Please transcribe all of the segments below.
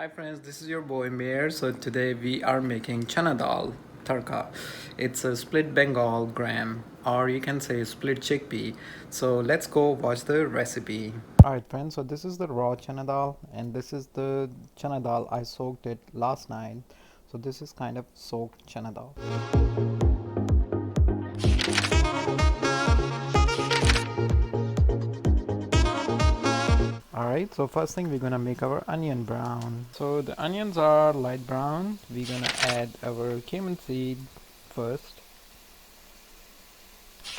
Hi friends, this is your boy Mair. So today we are making chana dal tadka. It's a split bengal gram, or you can say split chickpea. So let's go watch the recipe. Alright friends, so this is the raw chana dal and this is the chana dal I soaked it last night. So this is kind of soaked chana dal. Alright, so first thing we're gonna make our onion brown. So the onions are light brown. We're gonna add our cumin seed first.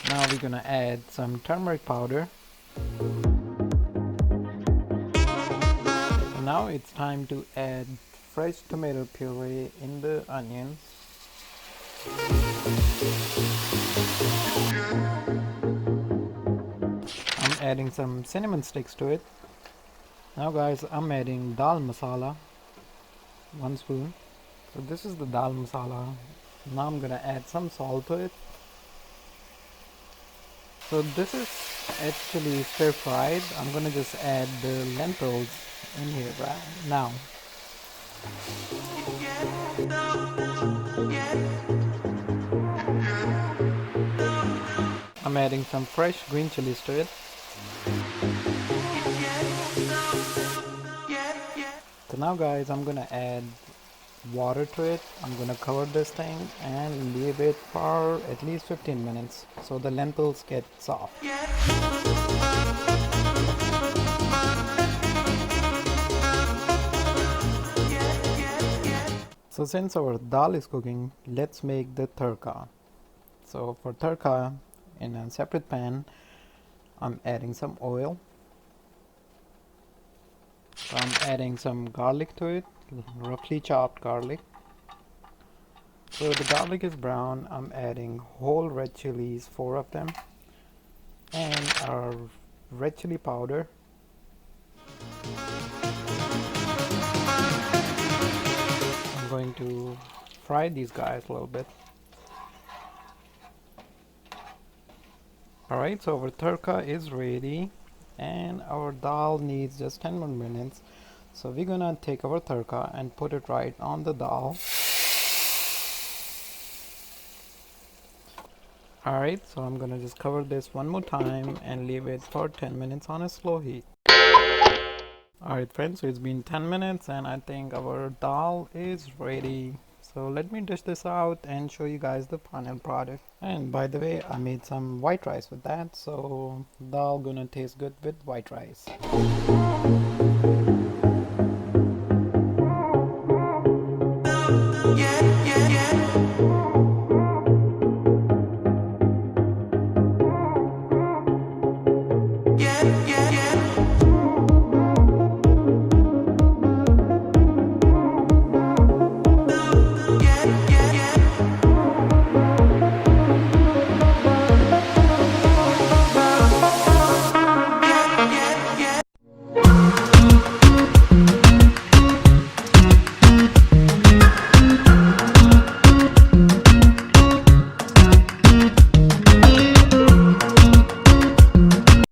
Now we're gonna add some turmeric powder. So now it's time to add fresh tomato puree in the onions. I'm adding some cinnamon sticks to it. Now guys, I'm adding dal masala, 1 spoon. So this is the dal masala. Now I'm gonna add some salt to it. So this is actually stir fried. I'm gonna just add the lentils in here right now. I'm adding some fresh green chilies to it. So now guys, I'm gonna add water to it. I'm gonna cover this thing and leave it for at least 15 minutes so the lentils get soft. So since our dal is cooking, let's make the tadka. So for tadka, in a separate pan, I'm adding some oil. So I'm adding some garlic to it, roughly chopped garlic. So the garlic is brown. I'm adding whole red chilies, 4 of them, and our red chili powder. I'm going to fry these guys a little bit. Alright, so our tadka is ready and our dal needs just 10 more minutes. So we're gonna take our tadka and put it right on the dal. Alright, so I'm gonna just cover this one more time and leave it for 10 minutes on a slow heat. Alright friends, so it's been 10 minutes and I think our dal is ready. So let me dish this out and show you guys the final product. And by the way, I made some white rice with that, so dal gonna taste good with white rice.